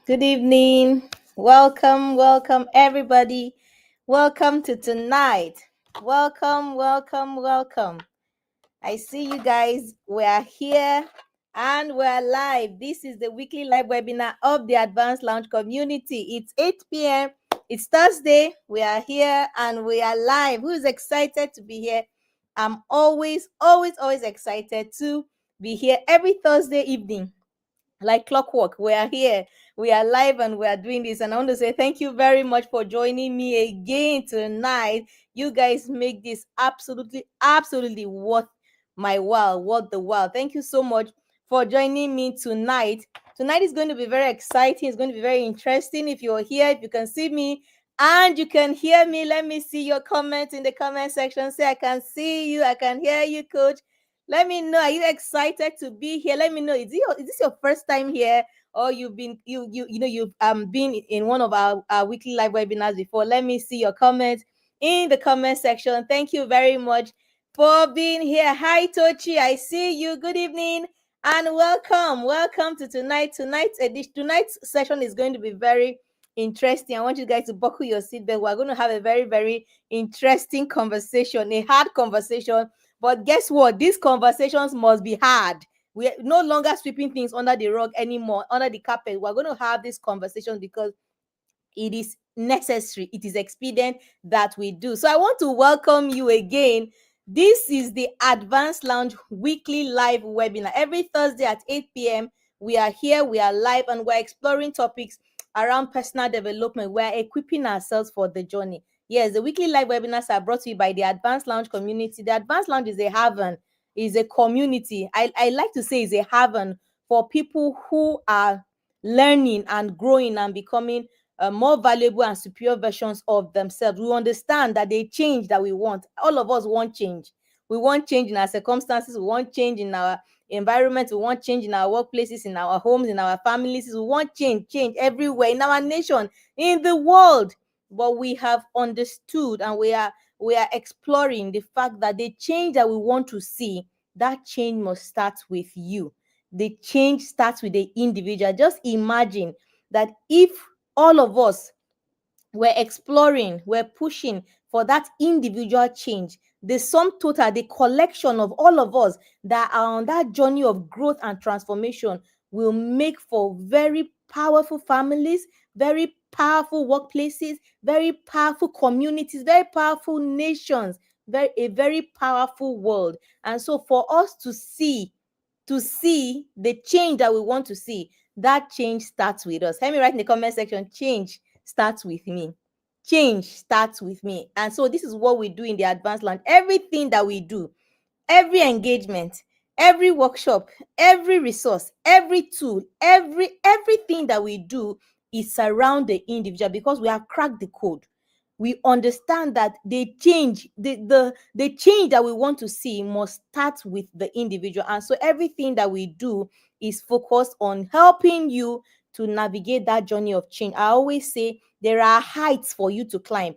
Good evening. Welcome, everybody. Welcome to tonight. Welcome. I see you guys. We are here and we're live. This is the weekly live webinar of the Advanced Lounge community. It's 8 p.m. It's Thursday. We are here and we are live. Who is excited to be here? I'm always excited to be here every Thursday evening like clockwork. We are here, we are live, and we are doing this. And I want to say thank you very much for joining me again tonight. You guys make this absolutely worth my while, worth the while. Thank you so much for joining me tonight. Tonight is going to be very exciting. It's going to be very interesting. If you're here, if you can see me and you can hear me, let me see your comments in the comment section. Say, I can see you, I can hear you, coach. Let me know. Are you excited to be here? Let me know. Is this your first time here, or you've been you've been in one of our weekly live webinars before? Let me see your comments in the comment section. Thank you very much for being here. Hi Tochi, I see you. Good evening and welcome to tonight's edition. Tonight's session is going to be very interesting. I want you guys to buckle your seatbelt. We're going to have a very interesting conversation, a hard conversation. But guess what? These conversations must be hard. We're no longer sweeping things under the rug anymore, under the carpet. We're going to have these conversations because it is necessary, it is expedient that we do. So I want to welcome you again. This is the Advanced Lounge weekly live webinar. Every Thursday at 8 p.m. we are here, we are live, and we're exploring topics around personal development. We're equipping ourselves for the journey. Yes, the weekly live webinars are brought to you by the Advanced Lounge community. The Advanced Lounge is a haven, is a community. I like to say is a haven for people who are learning and growing and becoming more valuable and superior versions of themselves. We understand that the change that we want, all of us want change. We want change in our circumstances. We want change in our environment. We want change in our workplaces, in our homes, in our families. We want change everywhere in our nation, in the world. But we have understood and we are exploring the fact that the change that we want to see, that change must start with you. The change starts with the individual. Just imagine that if all of us were exploring, we're pushing for that individual change, the sum total, the collection of all of us that are on that journey of growth and transformation will make for very powerful families, very powerful workplaces, very powerful communities, very powerful nations, a very powerful world. And so for us to see the change that we want to see, that change starts with us. Let me write in the comment section, change starts with me. Change starts with me. And so this is what we do in the Advanced Lounge. Everything that we do, every engagement, every workshop, every resource, every tool, everything that we do is around the individual, because we have cracked the code. We understand that the change that we want to see must start with the individual. And so everything that we do is focused on helping you to navigate that journey of change. I always say there are heights for you to climb.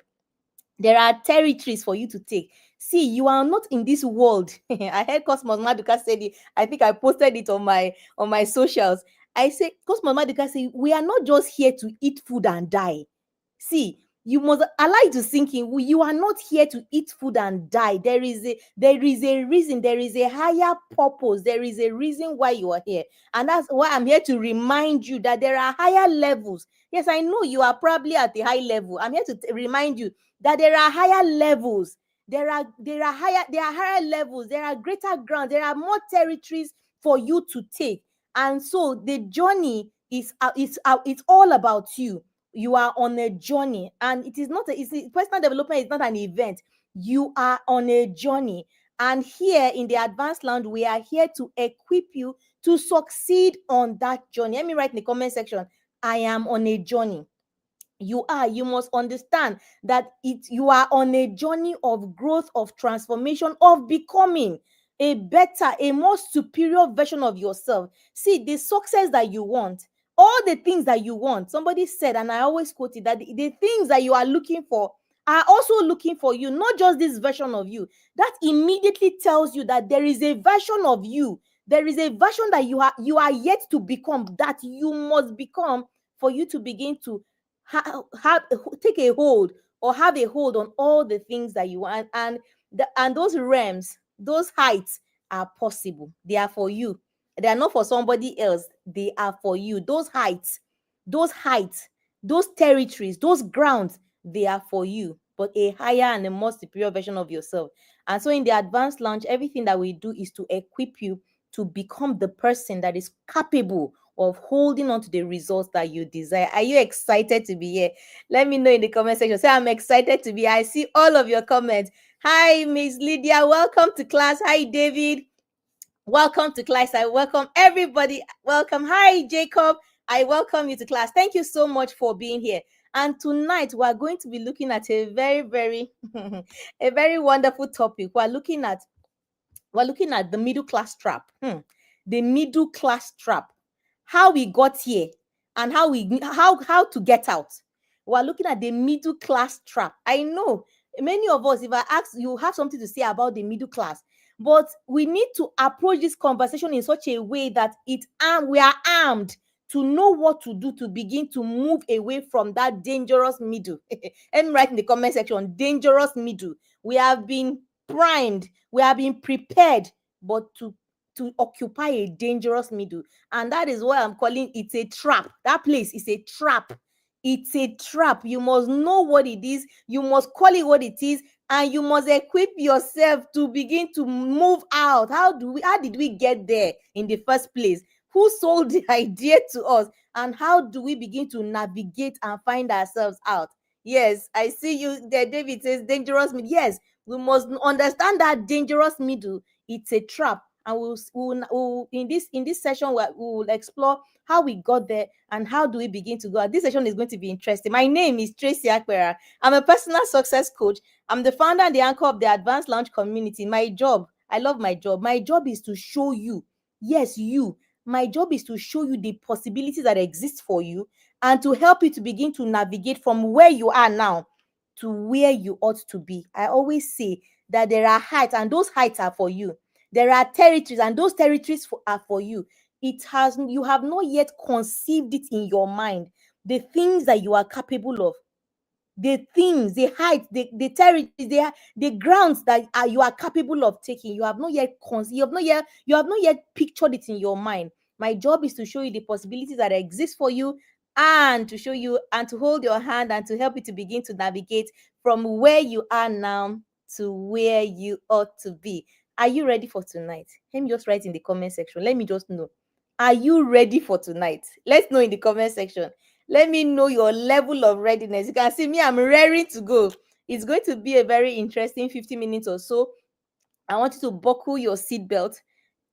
There are territories for you to take. See, you are not in this world. I heard Cosmos Maduka said it. I think I posted it on my socials. I say, Cosmos Maduka said, we are not just here to eat food and die. See, you must allow it to sink in. You are not here to eat food and die. There is a reason. There is a higher purpose. There is a reason why you are here. And that's why I'm here to remind you that there are higher levels. Yes, I know you are probably at the high level. I'm here to remind you that there are higher levels. There are higher levels. There are greater ground. There are more territories for you to take. And so the journey is it's all about you. You are on a journey, and it is not personal development is not an event. You are on a journey. And here in the Advanced Lounge, we are here to equip you to succeed on that journey. Let me write in the comment section, I am on a journey. You must understand that you are on a journey of growth, of transformation, of becoming a better, a more superior version of yourself. See, the success that you want, all the things that you want, somebody said, and I always quote it, that the things that you are looking for are also looking for you, not just this version of you. That immediately tells you that there is a version of you, there is a version that you are yet to become, that you must become for you to begin to have take a hold or have a hold on all the things that you want. And those realms, those heights are possible. They are for you. They are not for somebody else. They are for you. Those heights, those territories, those grounds, they are for you, but a higher and a more superior version of yourself. And so in the advanced launch, everything that we do is to equip you to become the person that is capable of holding on to the results that you desire. Are you excited to be here? Let me know in the comment section. Say, I'm excited to be here. I see all of your comments. Hi, Miss Lydia. Welcome to class. Hi, David. Welcome to class. I welcome everybody. Welcome. Hi, Jacob. I welcome you to class. Thank you so much for being here. And tonight we're going to be looking at a very, very, a very wonderful topic. We're looking at the middle class trap. The middle class trap. How we got here and how to get out. We're looking at the middle class trap. I know many of us, if I ask, you have something to say about the middle class, but we need to approach this conversation in such a way that we are armed to know what to do to begin to move away from that dangerous middle. Let me write in the comment section, dangerous middle. We have been primed, we have been prepared, but to occupy a dangerous middle. And that is why I'm calling it a trap. That place is a trap. It's a trap. You must know what it is, you must call it what it is, and you must equip yourself to begin to move out. How did we get there in the first place? Who sold the idea to us? And how do we begin to navigate and find ourselves out? Yes, I see you there. David says dangerous middle. Yes, we must understand that dangerous middle. It's a trap. And we'll in this session we will explore how we got there and how do we begin to go. This session is going to be interesting. My name is Tracy Akpera. I'm a personal success coach. I'm the founder and the anchor of the Advanced Launch community. My job, I love my job. My job is to show you, yes, you. My job is to show you the possibilities that exist for you and to help you to begin to navigate from where you are now to where you ought to be. I always say that there are heights, and those heights are for you. There are territories, and those territories are for you. You have not yet conceived it in your mind, the things that you are capable of, the things, the heights, the territories, the grounds that you are capable of taking. You have not yet pictured it in your mind. My job is to show you the possibilities that exist for you, and to show you and to hold your hand and to help you to begin to navigate from where you are now to where you ought to be. Are you ready for tonight? Let me just write in the comment section. Let me just know. Are you ready for tonight? Let's know in the comment section. Let me know your level of readiness. You can see me, I'm ready to go. It's going to be a very interesting 50 minutes or so. I want you to buckle your seatbelt.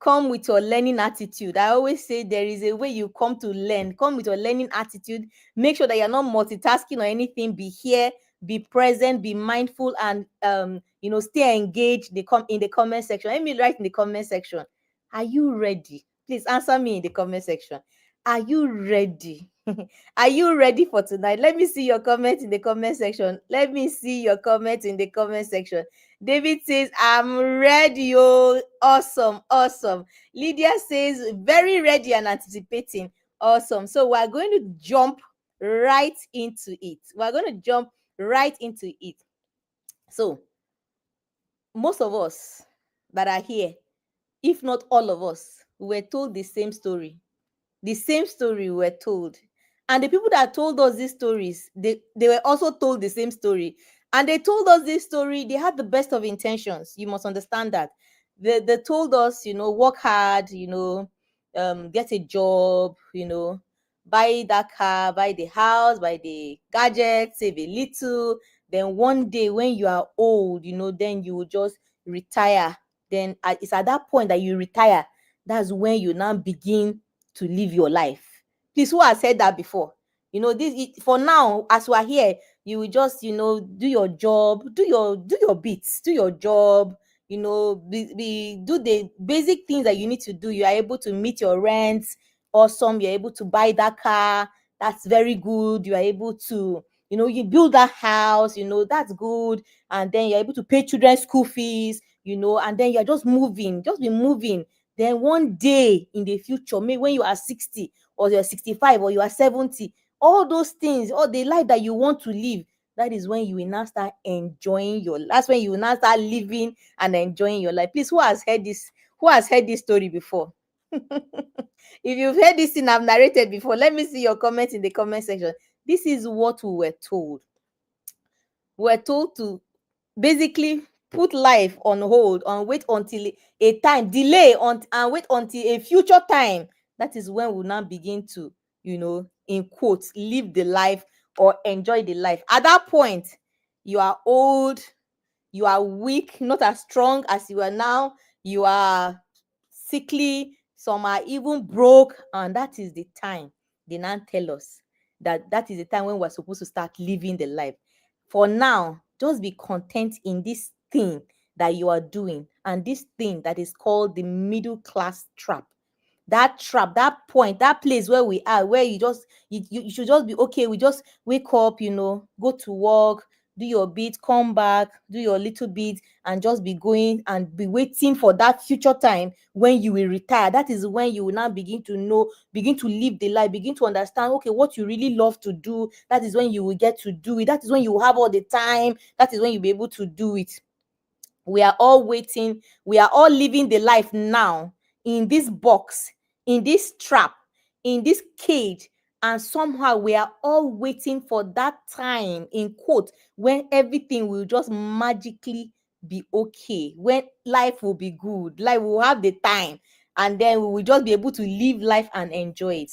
Come with your learning attitude. I always say there is a way you come to learn. Come with your learning attitude. Make sure that you're not multitasking or anything. Be here, be present, be mindful, and stay engaged in the comment section. Let me write in the comment section. Are you ready? Please answer me in the comment section. Are you ready? Are you ready for tonight? Let me see your comments in the comment section. Let me see your comments in the comment section. David says, I'm ready. Oh, awesome. Awesome. Lydia says, very ready and anticipating. Awesome. So we're going to jump right into it. We're going to jump right into it. So most of us that are here, if not all of us, were told the same story. The same story we were told. And the people that told us these stories, they were also told the same story. And they told us this story, they had the best of intentions. You must understand that. They told us, work hard, get a job, buy that car, buy the house, buy the gadget, save a little. Then one day when you are old, then you will just retire. Then it's at that point that you retire. That's when you now begin to live your life. Please, who has said that before? For now, as we are here, you will just, do your job, do your bits, do your job, do the basic things that you need to do. You are able to meet your rents. Awesome. You're able to buy that car. That's very good. You are able to, you build that house, that's good. And then you're able to pay children's school fees, and then you're just be moving. Then one day in the future, maybe when you are 60 or you're 65 or you are 70, all those things, all the life that you want to live, that is when you will now start enjoying your, that's when you will now start living and enjoying your life. Please, who has heard this? Who has heard this story before? If you've heard this thing I've narrated before, let me see your comments in the comment section. This is what we were told. We're told to basically put life on hold and wait until a time, delay on, and wait until a future time. That is when we'll now begin to, in quotes, live the life or enjoy the life. At that point, you are old, you are weak, not as strong as you are now, you are sickly, some are even broke, and that is the time they now tell us that that is the time when we're supposed to start living the life. For now, just be content in this thing that you are doing, and this thing that is called the middle class trap. That trap, that point, that place where we are, where you should just be okay. We just wake up, go to work, do your bit, come back, do your little bit, and just be going and be waiting for that future time when you will retire. That is when you will now begin to know, begin to live the life, begin to understand, okay, what you really love to do. That is when you will get to do it. That is when you will have all the time. That is when you'll be able to do it. We are all waiting. We are all living the life now in this box, in this trap, in this cage. And somehow we are all waiting for that time, in quote, when everything will just magically be okay, when life will be good, life will have the time, and then we will just be able to live life and enjoy it.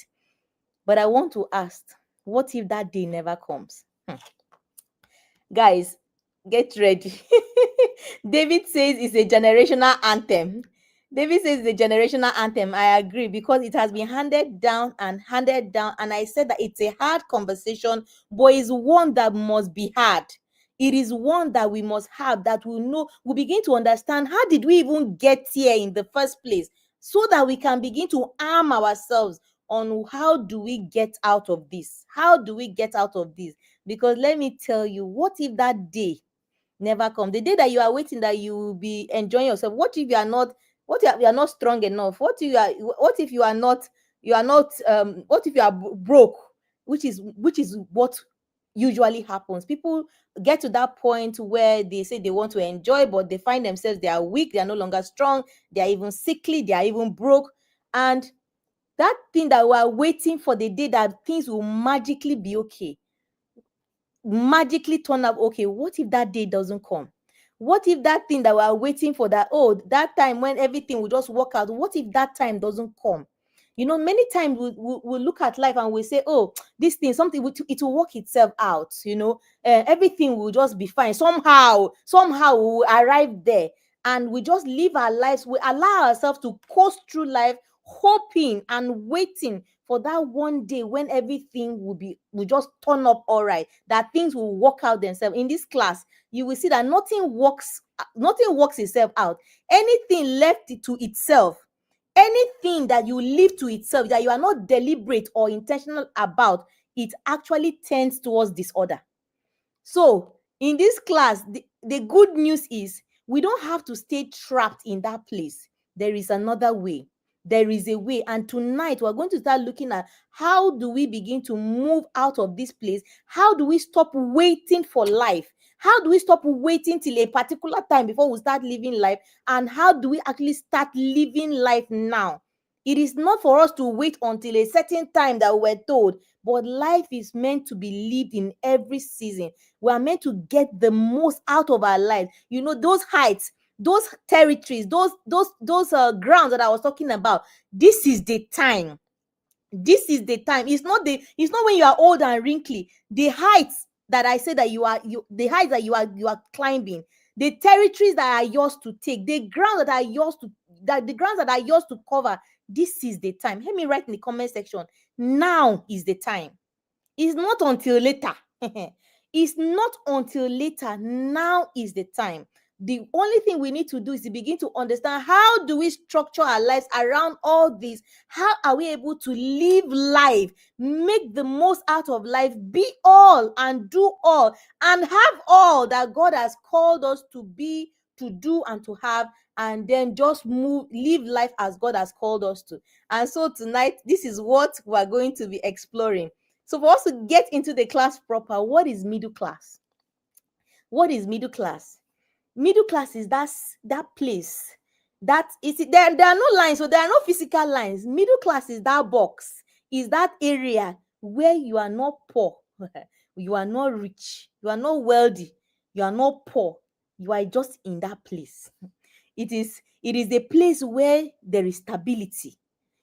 But I want to ask, what if that day never comes? Guys, get ready. David says it's a generational anthem. David says it's a generational anthem. I agree, because it has been handed down and handed down. And I said that it's a hard conversation, but it's one that must be had. It is one that we must have, that we know, we begin to understand, how did we even get here in the first place, so that we can begin to arm ourselves on how do we get out of this? How do we get out of this? Because let me tell you, what if that day never come? The day that you are waiting, that you will be enjoying yourself. What if you are not, what if you are not strong enough? What if you are, what if you are not, what if you are broke? Which is what usually happens. People get to that point where they say they want to enjoy, but they find themselves, they are weak, they are no longer strong, they are even sickly, they are even broke. And that thing that we are waiting for, the day that things will magically be okay, magically turn up okay, what if that day doesn't come? What if that thing that we are waiting for, that, oh, that time when everything will just work out, what if that time doesn't come? Many times we look at life and we say, oh, this thing, something, it will work itself out, everything will just be fine. Somehow we will arrive there, and we just live our lives. We allow ourselves to coast through life, hoping and waiting for that one day when everything will just turn up all right, that things will work out themselves. In this class, you will see that nothing works itself out. Anything left to itself, anything that you leave to itself, that you are not deliberate or intentional about, it actually tends towards disorder. So in this class, the good news is, we don't have to stay trapped in that place. There is another way. There is a way. And tonight we're going to start looking at, how do we begin to move out of this place? How do we stop waiting for life? How do we stop waiting till a particular time before we start living life? And how do we actually start living life now? It is not for us to wait until a certain time that we're told, but life is meant to be lived in every season. We are meant to get the most out of our lives. Those heights, those territories, those grounds that I was talking about. This is the time. This is the time. It's not when you are old and wrinkly. The heights that I say that the heights that you are climbing, the territories that are yours to take, the ground that are yours to that the grounds that are yours to cover. This is the time. Let me write in the comment section. Now is the time. It's not until later. It's not until later. Now is the time. The only thing we need to do is to begin to understand, how do we structure our lives around all this? How are we able to live life, make the most out of life, be all and do all, and have all that God has called us to be, to do, and to have, and then just live life as God has called us to. And so tonight, this is what we're going to be exploring. So for us to get into the class proper, what is middle class? What is middle class? Middle class is that place that is there are no lines, so there are no physical lines. Middle class is that box, is that area where you are not poor, you are not rich, you are not wealthy, you are not poor, you are just in that place. It is a place where there is stability,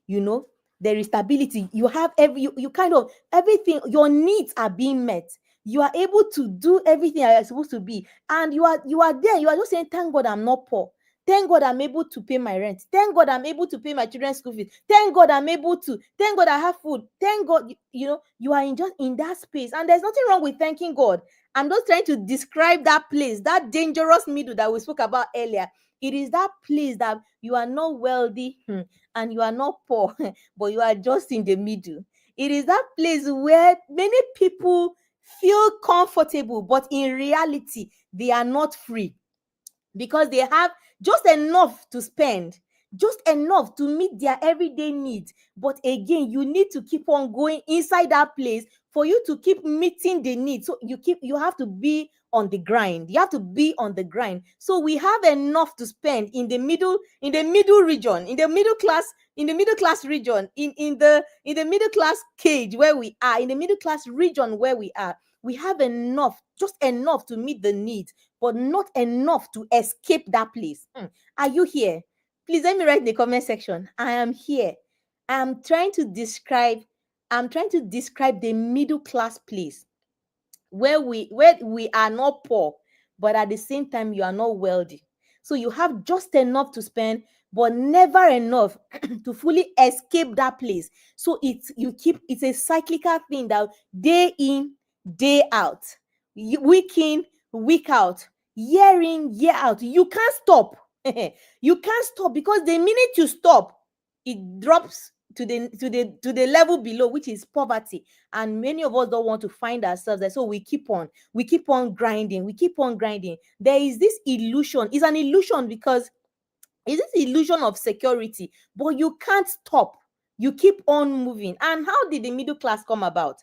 you know. There is stability. You have you kind of everything, your needs are being met. You are able to do everything you're supposed to be, and you are there. You are just saying, thank God I'm not poor. Thank God I'm able to pay my rent. Thank God I'm able to pay my children's school fees. Thank God I'm able to. Thank God I have food. Thank God, you are just in that space, and there's nothing wrong with thanking God. I'm just trying to describe that place, that dangerous middle that we spoke about earlier. It is that place that you are not wealthy, and you are not poor, but you are just in the middle. It is that place where many people feel comfortable, but in reality, they are not free, because they have just enough to spend, just enough to meet their everyday needs. But again, you need to keep on going inside that place for you to keep meeting the needs. So you have to be on the grind. You have to be on the grind. So we have enough to spend in the middle region, in the middle class region, in the middle class cage where we are, in the middle class region where we are. We have enough, just enough to meet the needs, but not enough to escape that place. Are you here? Please let me write in the comment section. I am here. I'm trying to describe, the middle class place where we are not poor, but at the same time you are not wealthy. So you have just enough to spend, but never enough to fully escape that place. So it's a cyclical thing that day in, day out, week in, week out, year in, year out. You can't stop. You can't stop, because the minute you stop, it drops to the level below, which is poverty. And many of us don't want to find ourselves there, so we keep on grinding, there is this illusion. It's an illusion, because it's this illusion of security, but you can't stop. You keep on moving. And how did the middle class come about?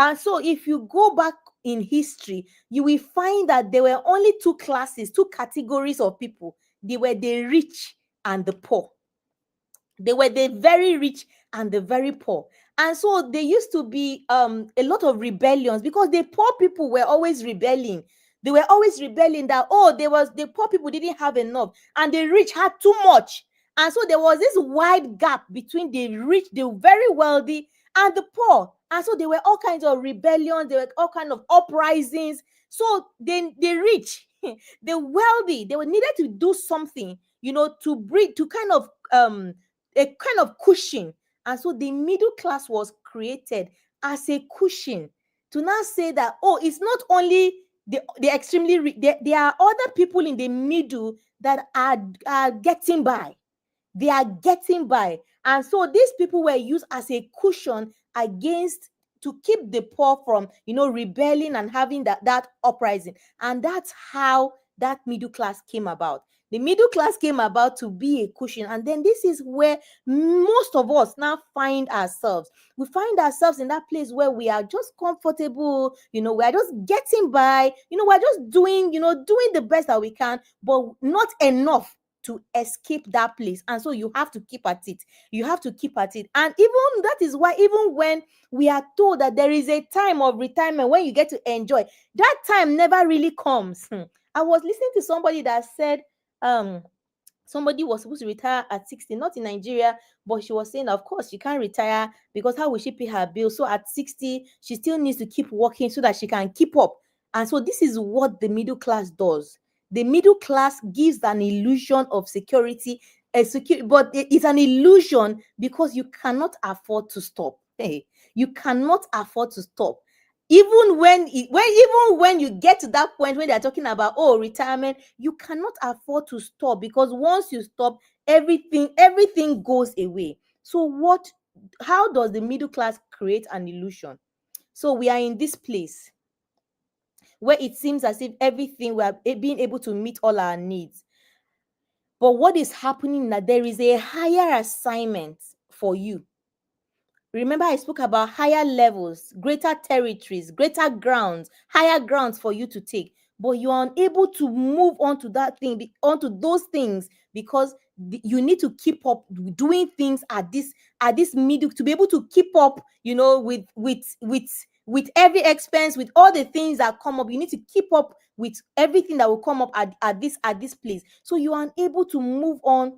And so if you go back in history, you will find that there were only two categories of people. They were the rich and the poor. They were the very rich and the very poor. And so there used to be a lot of rebellions, because the poor people were always rebelling. They were always rebelling that, the poor people didn't have enough, and the rich had too much. And so there was this wide gap between the rich, the very wealthy, and the poor. And so there were all kinds of rebellions, there were all kinds of uprisings. So the rich, the wealthy, they were needed to do something, to bring, to kind of a kind of cushion. And so the middle class was created as a cushion, to now say that, it's not only the extremely rich, there are other people in the middle that are getting by. They are getting by. And so these people were used as a cushion against, to keep the poor from, rebelling and having that uprising. And that's how that middle class came about. The middle class came about to be a cushion. And then this is where most of us now find ourselves. We find ourselves in that place where we are just comfortable, we are just getting by, we're just doing the best that we can, but not enough to escape that place. And so you have to keep at it. You have to keep at it. And even that is why, even when we are told that there is a time of retirement when you get to enjoy, that time never really comes. I was listening to somebody that said, somebody was supposed to retire at 60, not in Nigeria, but she was saying, of course, she can't retire, because how will she pay her bill? So at 60, she still needs to keep working so that she can keep up. And so this is what the middle class does. The middle class gives an illusion of security, but it's an illusion, because you cannot afford to stop. Hey, you cannot afford to stop. Even when you get to that point when they're talking about retirement, you cannot afford to stop, because once you stop, everything goes away. So how does the middle class create an illusion? So we are in this place where it seems as if everything, we are being able to meet all our needs. But what is happening, that there is a higher assignment for you. Remember, I spoke about higher levels, greater territories, greater grounds, higher grounds for you to take. But you are unable to move on to that thing, onto those things, because you need to keep up doing things at this middle, to be able to keep up, with every expense, with all the things that come up. You need to keep up with everything that will come up at this place. So you are unable to move on.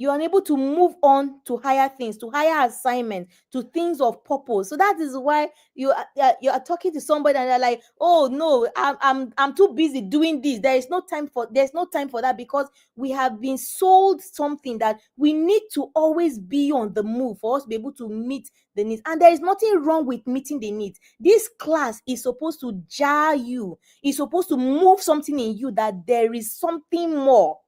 You're unable to move on to higher things, to higher assignments, to things of purpose. So that is why you are talking to somebody and they're like, oh no, I'm too busy doing this. There's no time for that, because we have been sold something that we need to always be on the move for us to be able to meet the needs. And there is nothing wrong with meeting the needs. This class is supposed to jar you. It's supposed to move something in you, that there is something more.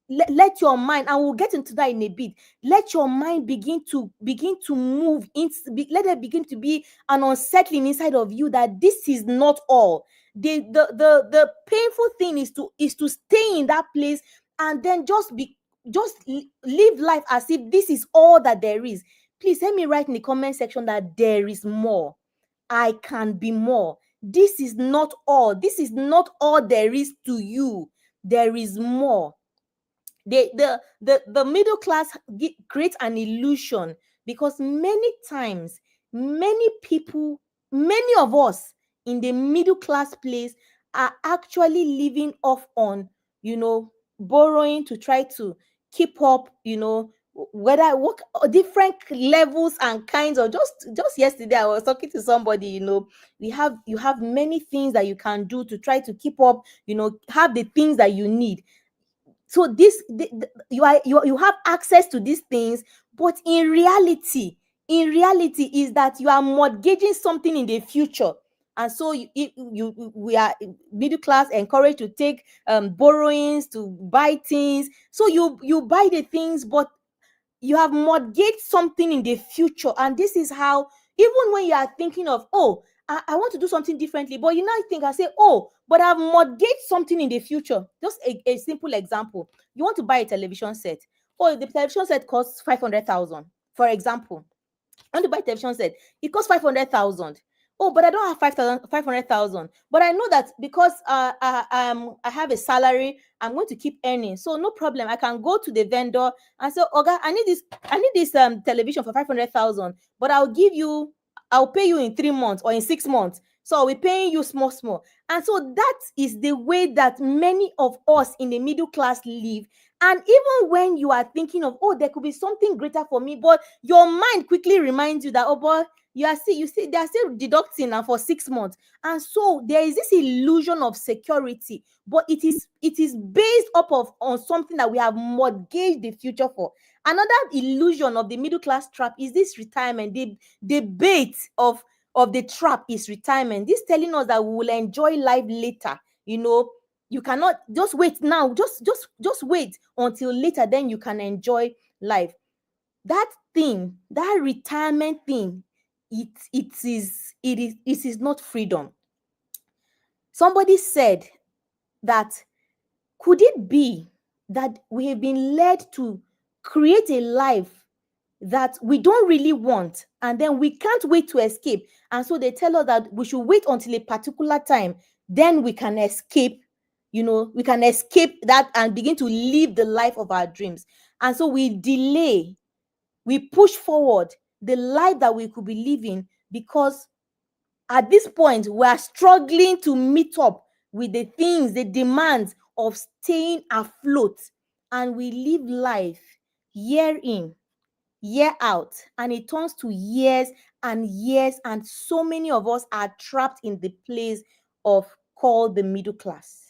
Let your mind, and we'll get into that in a bit, let your mind begin to move let it begin to be an unsettling inside of you, that this is not all. The painful thing is to stay in that place, and then live life as if this is all that there is. Please let me write in the comment section that there is more. I can be more. This is not all. This is not all there is to you. There is more. The middle class creates an illusion, because many times, many of us in the middle class place are actually living off on, borrowing to try to keep up, whether work different levels and kinds of. Just yesterday I was talking to somebody. You have many things that you can do to try to keep up, have the things that you need. So you have access to these things, but in reality is that you are mortgaging something in the future. And so we are middle class, encouraged to take borrowings to buy things. So you buy the things, but you have mortgaged something in the future. And this is how, even when you are thinking of, oh, I want to do something differently, but you now think and say, oh, but I've mortgaged something in the future. Just a simple example. You want to buy a television set. Oh, the television set costs 500,000, for example. I want to buy a television set. It costs 500,000. Oh, but I don't have 500,000. But I know that because I have a salary, I'm going to keep earning. So no problem. I can go to the vendor and say, Oga, I need this television for 500,000, but I'll pay you in 3 months or in 6 months. So I'll be paying you small. And so that is the way that many of us in the middle class live. And even when you are thinking of, oh, there could be something greater for me, but your mind quickly reminds you that, oh boy, you see, they are still deducting now for 6 months. And so there is this illusion of security, but it is based on something that we have mortgaged the future for. Another illusion of the middle class trap is this retirement. The bait of the trap is retirement. This telling us that we will enjoy life later. You cannot just wait now. Just wait until later, then you can enjoy life. That thing, that retirement thing, it is not freedom. Somebody said that, could it be that we have been led to create a life that we don't really want, and then we can't wait to escape? And so they tell us that we should wait until a particular time, then we can escape. We can escape that and begin to live the life of our dreams. And so we push forward the life that we could be living, because at this point we are struggling to meet up with the demands of staying afloat. And we live life year in, year out, and it turns to years and years, and so many of us are trapped in the place of called the middle class.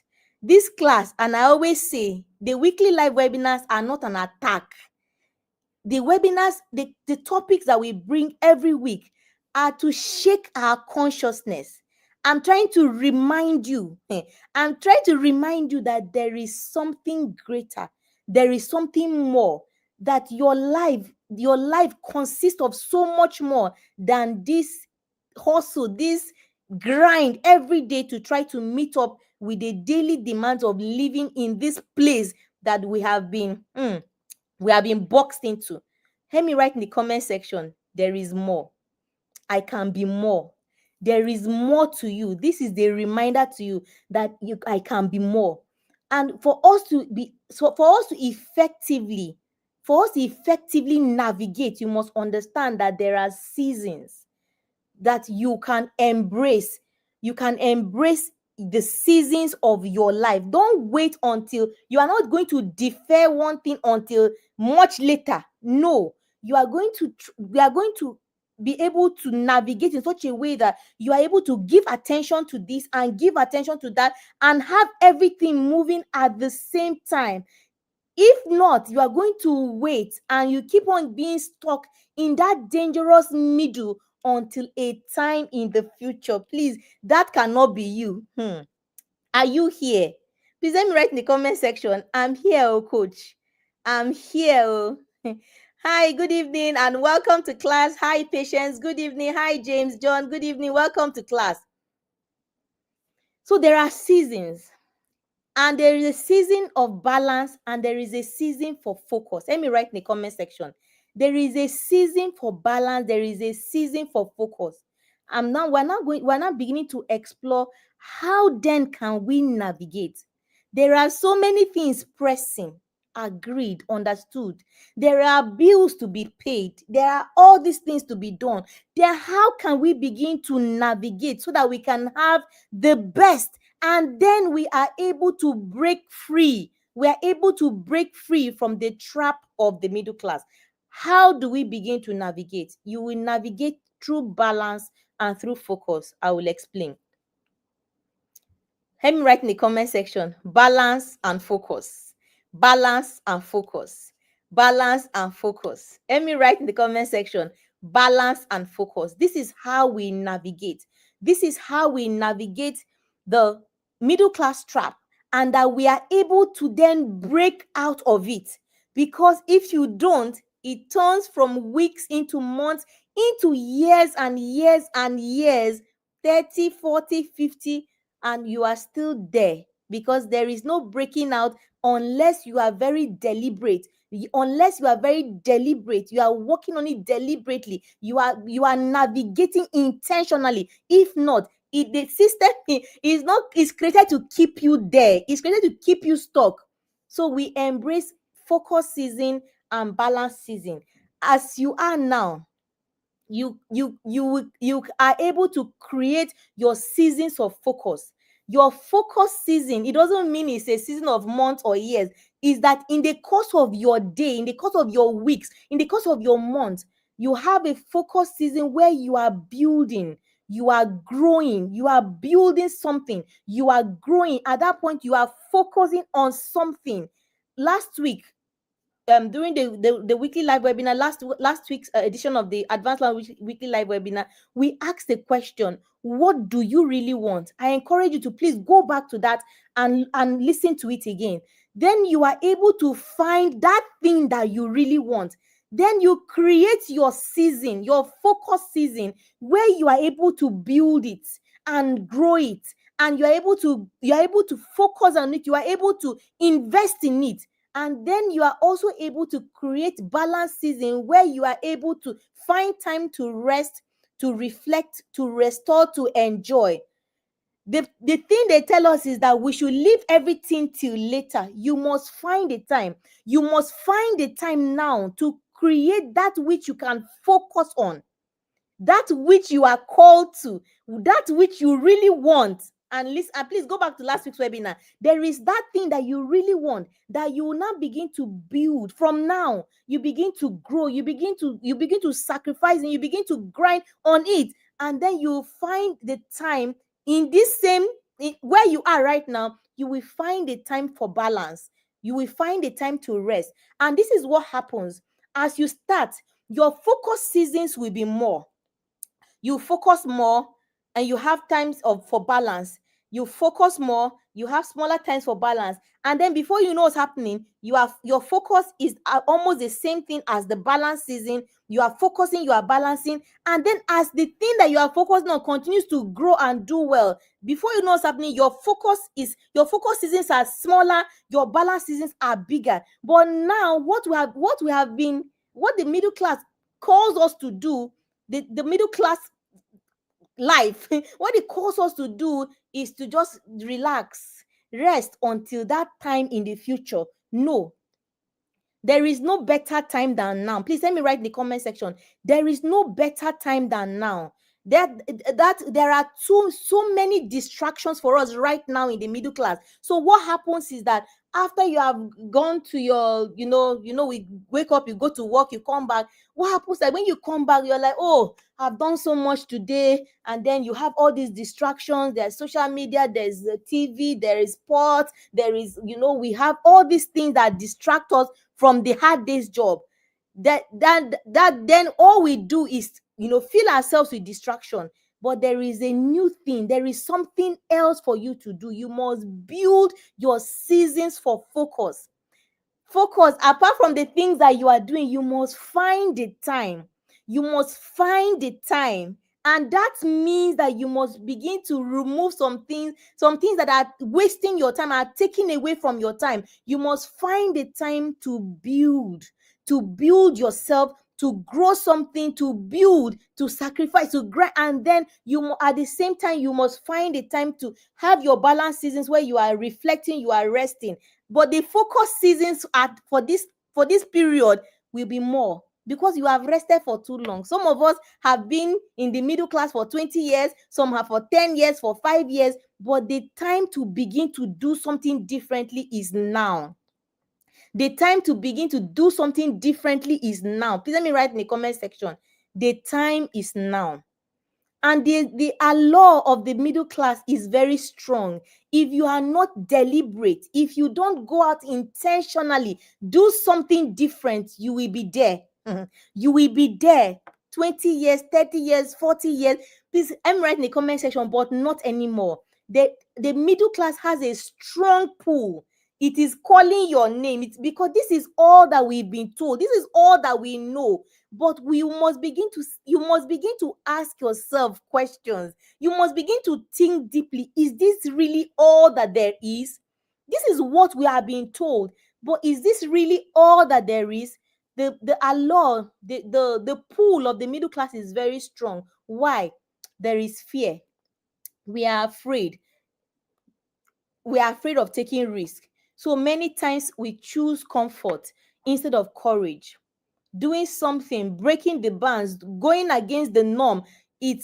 This class, and I always say, the weekly live webinars are not an attack. The webinars, the topics that we bring every week are to shake our consciousness. I'm trying to remind you that there is something greater. There is something more, that your life consists of so much more than this hustle, this grind every day to try to meet up with the daily demands of living in this place that we have been boxed into. Let me write in the comment section, there is more. I can be more. There is more to you. This is the reminder to you that I can be more. And for us to effectively navigate, you must understand that there are seasons that you can embrace. You can embrace the seasons of your life. Don't wait until you are not going to defer one thing until much later. No, we are going to be able to navigate in such a way that you are able to give attention to this and give attention to that and have everything moving at the same time. If not, you are going to wait and you keep on being stuck in that dangerous middle until a time in the future. Please, that cannot be you. Are you here? Please let me write in the comment section. I'm here, oh coach. I'm here. Oh. Hi, good evening and welcome to class. Hi, Patience. Good evening. Hi, James, John. Good evening. Welcome to class. So there are seasons. And there is a season of balance and there is a season for focus. Let me write in the comment section. There is a season for balance. There is a season for focus. And now we're now beginning to explore how then can we navigate. There are so many things pressing. Agreed, understood. There are bills to be paid. There are all these things to be done. How can we begin to navigate so that we can have the best, and then we are able to break free. We are able to break free from the trap of the middle class. How do we begin to navigate? You will navigate through balance and through focus. I will explain. Let me write in the comment section, balance and focus. Balance and focus. Balance and focus. Let me write in the comment section, balance and focus. This is how we navigate. This is how we navigate the middle class trap, and that we are able to then break out of it. Because if you don't, it turns from weeks into months, into years and years and years, 30, 40, 50, and you are still there, because there is no breaking out unless you are very deliberate. Unless you are very deliberate, you are working on it deliberately, you are navigating intentionally. If not, the system is created to keep you there. It's created to keep you stuck. So we embrace focus season and balance season. As you are now, you are able to create your seasons of focus. Your focus season, it doesn't mean it's a season of months or years. Is that in the course of your day, in the course of your weeks, in the course of your month, you have a focus season where you are building, you are growing, you are building something, you are growing. At that point, you are focusing on something. Last week, during the weekly live webinar, last week's edition of the Advanced Language Weekly Live Webinar, we asked the question, what do you really want? I encourage you to please go back to that and listen to it again. Then you are able to find that thing that you really want. Then you create your season, your focus season, where you are able to build it and grow it, and you are able to focus on it, you are able to invest in it. And then you are also able to create balance season where you are able to find time to rest, to reflect, to restore, to enjoy. The thing they tell us is that we should leave everything till later. You must find the time. You must find the time now to create that which you can focus on, that which you are called to, that which you really want. And listen, and please go back to last week's webinar. There is that thing that you really want, that you will now begin to build. From now, you begin to grow, you begin to sacrifice, and you begin to grind on it. And then you find the time in this where you are right now, you will find the time for balance. You will find the time to rest. And this is what happens as you start. Your focus seasons will be more. You focus more and you have times for balance. You focus more, you have smaller times for balance. And then before you know what's happening, your focus is almost the same thing as the balance season. You are focusing, you are balancing. And then as the thing that you are focusing on continues to grow and do well, before you know what's happening, your focus seasons are smaller, your balance seasons are bigger. But now what the middle class calls us to do, the middle class life, what it calls us to do is to just relax, rest until that time in the future. No, there is no better time than now. Please let me write in the comment section. There is no better time than now. That there are so many distractions for us right now in the middle class. So what happens is that after you have gone to your, we wake up, you go to work, you come back. What happens that when you come back, you're like, oh, I've done so much today, and then you have all these distractions. There's social media, there's the TV, there is sports, there is, we have all these things that distract us from the hard day's job. That then all we do is, fill ourselves with distraction. But there is a new thing, there is something else for you to do. You must build your seasons for focus. Apart from the things that you are doing, you must find the time. And that means that you must begin to remove some things that are wasting your time, are taking away from your time. You must find the time to build yourself, to grow something, to build, to sacrifice, to grind. And then at the same time, you must find the time to have your balance seasons where you are reflecting, you are resting. But the focus seasons for this period will be more, because you have rested for too long. Some of us have been in the middle class for 20 years, some have for 10 years, for 5 years, but the time to begin to do something differently is now. The time to begin to do something differently is now. Please let me write in the comment section. The time is now. And the allure of the middle class is very strong. If you are not deliberate, if you don't go out intentionally, do something different, you will be there. You will be there. 20 years, 30 years, 40 years. Please, I'm writing in the comment section, but not anymore. The middle class has a strong pull. It is calling your name. It's because this is all that we've been told. This is all that we know. But you must begin to ask yourself questions. You must begin to think deeply. Is this really all that there is? This is what we are being told. But is this really all that there is? The allure, the pull of the middle class is very strong. Why? There is fear. We are afraid. We are afraid of taking risk. So many times we choose comfort instead of courage. Doing something, breaking the bands, going against the norm, it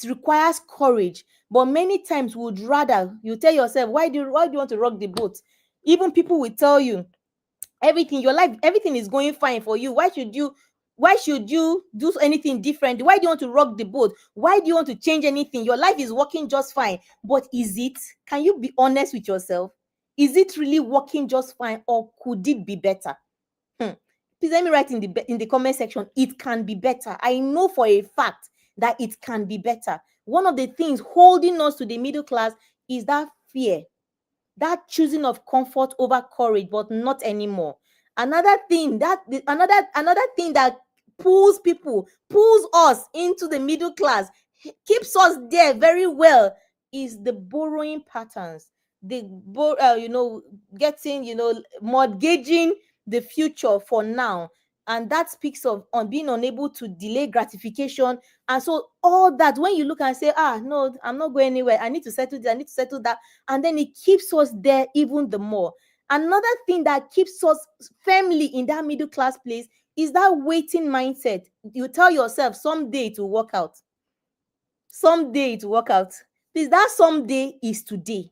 requires courage. But many times would rather, you tell yourself, why do you want to rock the boat? Even people will tell you everything, your life, everything is going fine for you. Why should you do anything different? Why do you want to rock the boat? Why do you want to change anything? Your life is working just fine. But is it? Can you be honest with yourself? Is it really working just fine, or could it be better? Please let me write in the comment section. It can be better. I know for a fact that it can be better. One of the things holding us to the middle class is that fear, that choosing of comfort over courage, but not anymore. Another thing that pulls us into the middle class, keeps us there very well, is the borrowing patterns. Getting, mortgaging the future for now. And that speaks of on being unable to delay gratification. And so all that, when you look and say, no, I'm not going anywhere, I need to settle this, I need to settle that, and then it keeps us there even the more. Another thing that keeps us firmly in that middle class place is that waiting mindset. You tell yourself someday it will work out. Someday it will work out. Please, that someday is today.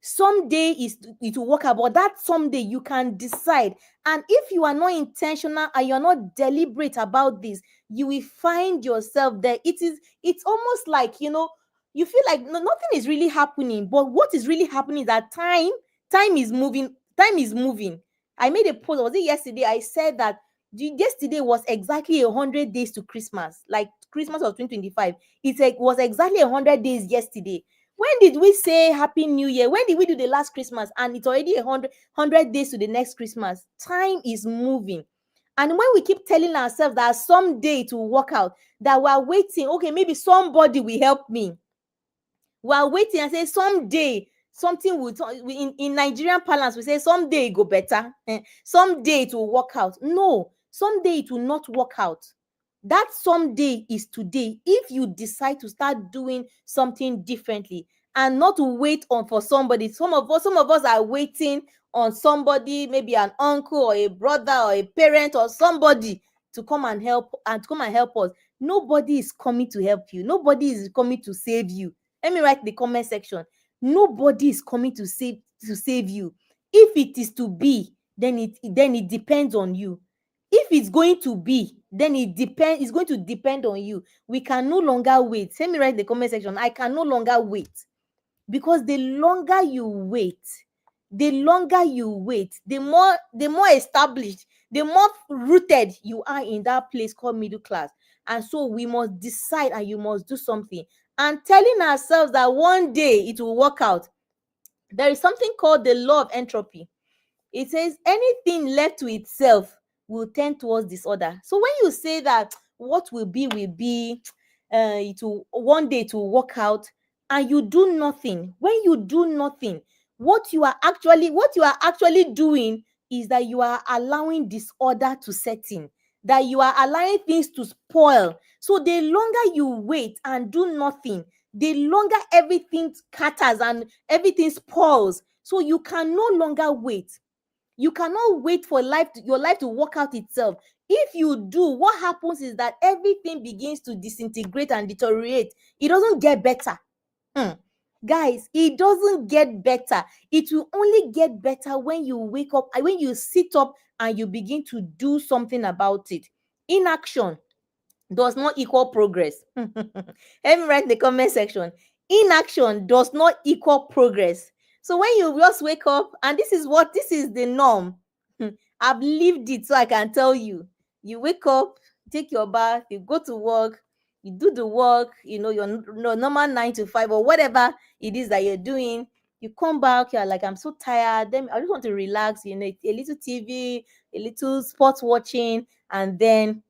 Someday it will work out, but that someday you can decide. And if you are not intentional and you're not deliberate about this, you will find yourself there. It's almost like, you feel like nothing is really happening, but what is really happening is that time is moving. I made a post, was it yesterday? I said that yesterday was exactly 100 days to Christmas, like Christmas of 2025. It was exactly 100 days yesterday. When did we say Happy New Year? When did we do the last Christmas? And it's already 100 days to the next Christmas. Time is moving. And when we keep telling ourselves that someday it will work out, that we're waiting, okay, maybe somebody will help me. We're waiting and say someday something will, in Nigerian parlance, we say someday it go better. Someday it will work out. No, someday it will not work out. That someday is today. If you decide to start doing something differently and not to wait on for somebody. Some of us are waiting on somebody, maybe an uncle or a brother or a parent or somebody to come and help us. Nobody is coming to help you. Nobody is coming to save you. Let me write in the comment section. Nobody is coming to save you. If it is to be, then it depends on you. If it's going to be, then it's going to depend on you. We can no longer wait. Let me write in the comment section. I can no longer wait. Because the longer you wait, the more established, the more rooted you are in that place called middle class. And so we must decide, and you must do something. And telling ourselves that one day it will work out. There is something called the law of entropy. It says anything left to itself will tend towards disorder. So when you say that what will be, it will one day to work out, and you do nothing. When you do nothing, what you are actually doing is that you are allowing disorder to set in, that you are allowing things to spoil. So the longer you wait and do nothing, the longer everything scatters and everything spoils. So you can no longer wait. You cannot wait for your life to work out itself. If you do, what happens is that everything begins to disintegrate and deteriorate. It doesn't get better. Guys, it doesn't get better. It will only get better when you wake up, when you sit up and you begin to do something about it. Inaction does not equal progress. Let me write in the comment section. Inaction does not equal progress. So when you just wake up, and this is the norm. I've lived it, so I can tell you. You wake up, take your bath, you go to work, you do the work, your normal 9 to 5 or whatever it is that you're doing. You come back, you're like, I'm so tired. Then I just want to relax, a little TV, a little sports watching, and then,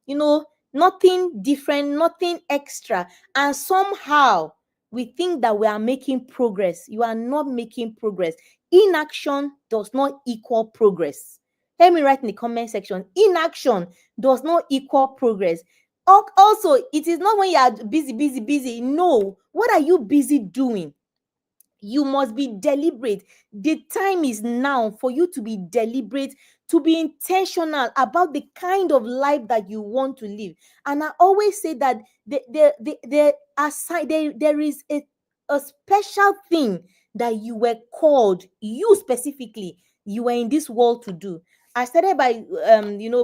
nothing different, nothing extra. And somehow we think that we are making progress. You are not making progress. Inaction does not equal progress. Let me write in the comment section. Inaction does not equal progress. Also, it is not when you are busy. No. What are you busy doing? You must be deliberate. The time is now for you to be deliberate, to be intentional about the kind of life that you want to live. And I always say that there is a special thing that you were called, you specifically, you were in this world to do. I started by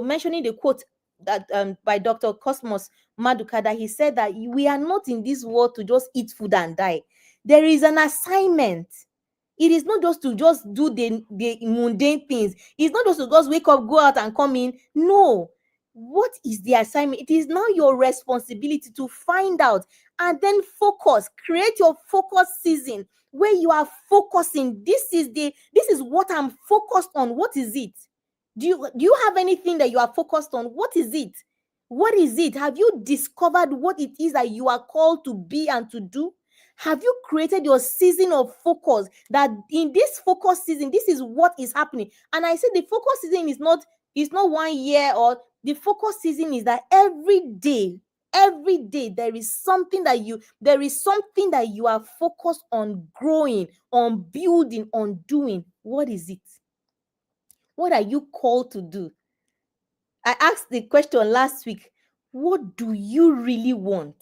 mentioning the quote that by Dr. Cosmos Maduka, that he said that we are not in this world to just eat food and die. There is an assignment. It is not just to just do the mundane things. It's not just to just wake up, go out and come in. No. What is the assignment? It is now your responsibility to find out and then focus. Create your focus season where you are focusing. This is what I'm focused on. What is it? Do you have anything that you are focused on? What is it? What is it? Have you discovered what it is that you are called to be and to do? Have you created your season of focus, that in this focus season, this is what is happening? And I said the focus season is not 1 year, or the focus season is that every day there is something that you are focused on growing, on building, on doing. What is it? What are you called to do? I asked the question last week. What do you really want?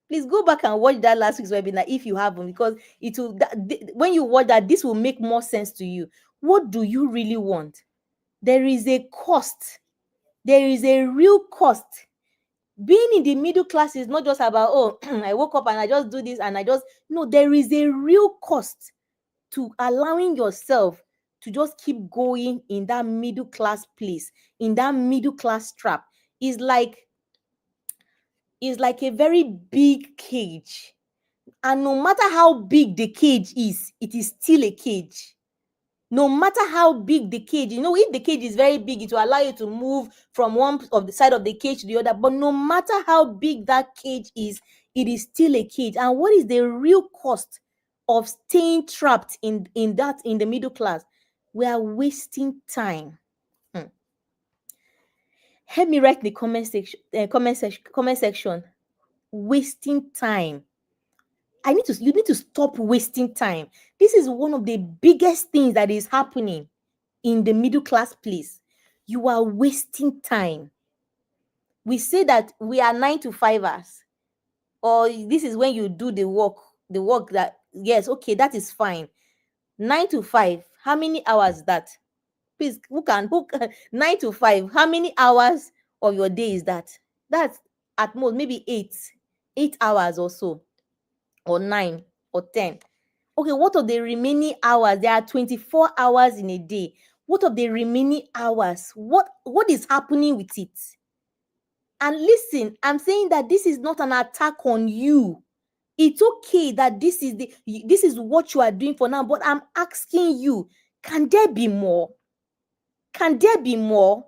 Please go back and watch that last week's webinar if you haven't, because when you watch that, this will make more sense to you. What do you really want? There is a cost. There is a real cost. Being in the middle class is not just about, oh, I woke up and I just do this and no, there is a real cost to allowing yourself to just keep going in that middle class place, in that middle class trap. Is like a very big cage. And no matter how big the cage is, it is still a cage. No matter how big the cage, if the cage is very big, it will allow you to move from one of the side of the cage to the other. But no matter how big that cage is, it is still a cage. And what is the real cost of staying trapped in the middle class? We are wasting time. Help me write in the comment section. Wasting time. You need to stop wasting time. This is one of the biggest things that is happening in the middle class place. You are wasting time. We say that we are 9 to 5ers, or this is when you do the work that, yes, okay, that is fine. 9 to 5, how many hours that? Please, who 9 to 5, how many hours of your day is that? That's at most maybe 8 hours or so, or 9 or 10. Okay, what of the remaining hours? There are 24 hours in a day. What of the remaining hours? What is happening with it? And listen, I'm saying that this is not an attack on you. It's okay that this is what you are doing for now, but I'm asking you, can there be more? Can there be more?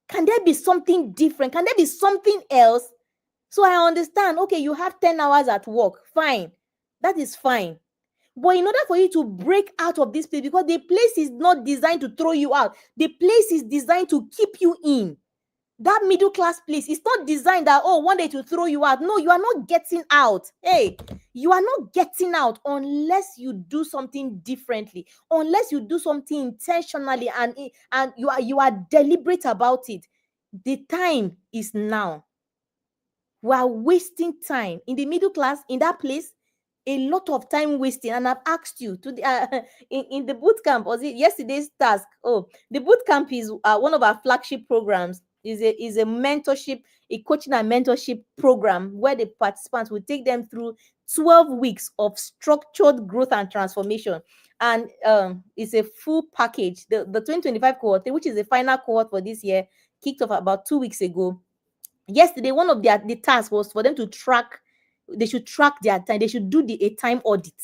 Can there be something different? Can there be something else? So I understand, okay, you have 10 hours at work. Fine. That is fine. But in order for you to break out of this place, because the place is not designed to throw you out, the place is designed to keep you in. That middle class place is not designed that, oh, one day to throw you out. No, you are not getting out. Hey, you are not getting out unless you do something differently, unless you do something intentionally, and you are deliberate about it. The time is now. We are wasting time in the middle class, in that place. A lot of time wasting. And I've asked you to in the boot camp, was it yesterday's task? Oh, the boot camp is one of our flagship programs. Is a mentorship, a coaching and mentorship program where the participants will take them through 12 weeks of structured growth and transformation. And it's a full package. The 2025 cohort, which is the final cohort for this year, kicked off about 2 weeks ago. Yesterday, one of the tasks was for them to track. They should track their time. They should do a time audit.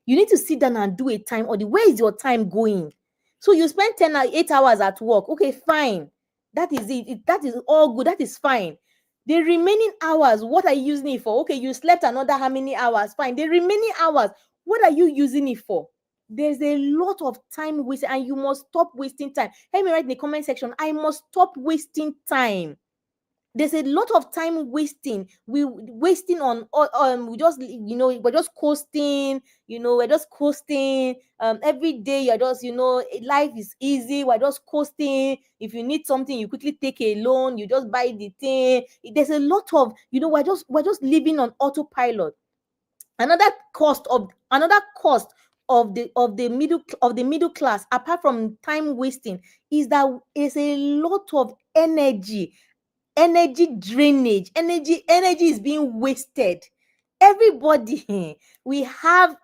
You need to sit down and do a time audit. Where is your time going? So you spend 8 hours at work. Okay, fine. That is it. That is all good. That is fine. The remaining hours, what are you using it for? Okay, you slept another how many hours? Fine. The remaining hours, what are you using it for? There's a lot of time wasted, and you must stop wasting time. Let me write in the comment section, I must stop wasting time. There's a lot of time wasting. We wasting on we just, we're just coasting. We're just coasting. Every day you're just, life is easy. We're just coasting. If you need something, you quickly take a loan. You just buy the thing. There's a lot of, we're just living on autopilot. Another cost of the middle class, apart from time wasting, is that it's a lot of energy drainage. Energy is being wasted. Everybody, we have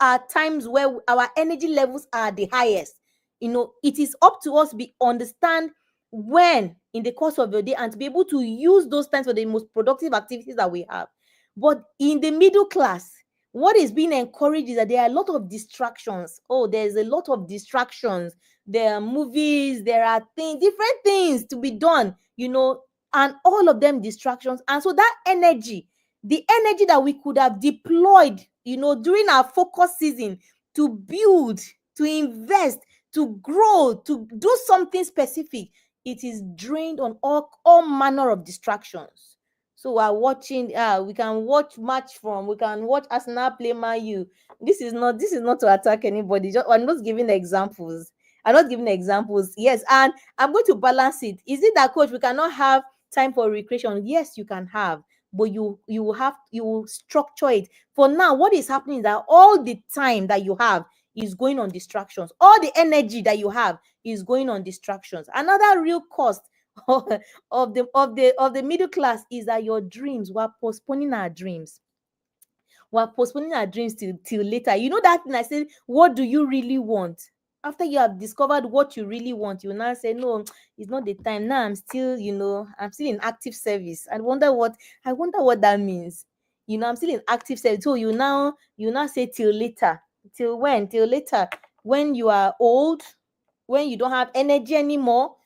our times where our energy levels are the highest. It is up to us to understand when in the course of your day, and to be able to use those times for the most productive activities that we have. But in the middle class, what is being encouraged is that there are a lot of distractions. Oh, there's a lot of distractions. There are movies, there are different things to be done, and all of them distractions. And so that energy, the energy that we could have deployed, during our focus season, to build, to invest, to grow, to do something specific, it is drained on all manner of distractions. So we're watching, we can watch Arsenal play Man U. This is not to attack anybody. I'm not giving examples. Yes, and I'm going to balance it. Is it that, coach, we cannot have time for recreation? Yes, you can have, but you will structure it. For now, what is happening is that all the time that you have is going on distractions. All the energy that you have is going on distractions. Another real cost of the middle class is that your dreams, we're postponing our dreams. We're postponing our dreams till later. You know that thing I said, what do you really want? After you have discovered what you really want, you now say, no, it's not the time. Now I'm still in active service. I wonder what that means. I'm still in active service. So you now say till later. Till when? Till later. When you are old, when you don't have energy anymore,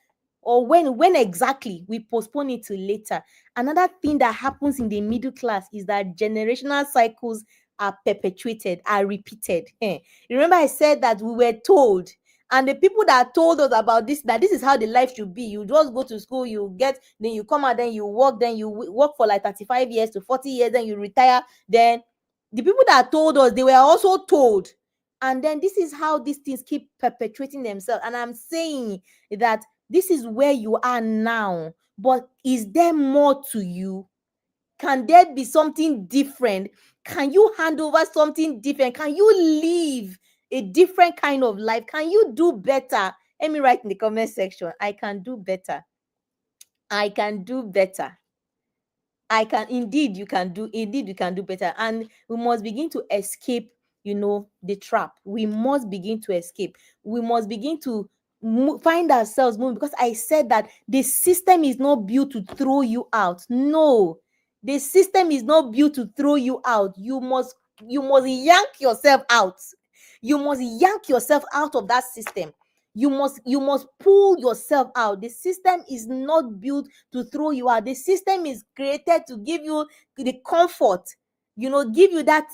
or when exactly we postpone it to later. Another thing that happens in the middle class is that generational cycles are perpetuated, are repeated. Remember I said that we were told, And the people that told us about this, that this is how the life should be, you just go to school, you get, then you come out, then you work, then you work for like 35 years to 40 years, then you retire. Then the people that told us, they were also told. And then this is how these things keep perpetuating themselves. And I'm saying that this is where you are now, but is there more to you? Can there be something different? Can you hand over something different? Can you live a different kind of life? Can you do better? Let me write in the comment section. I can do better. I can do better. I can, indeed you can do better. And we must begin to escape, the trap. We must begin to escape. We must begin to find ourselves moving, because I said that the system is not built to throw you out. No, the system is not built to throw you out. You must yank yourself out. You must yank yourself out of that system. You must pull yourself out. The system is not built to throw you out. The system is created to give you the comfort, give you that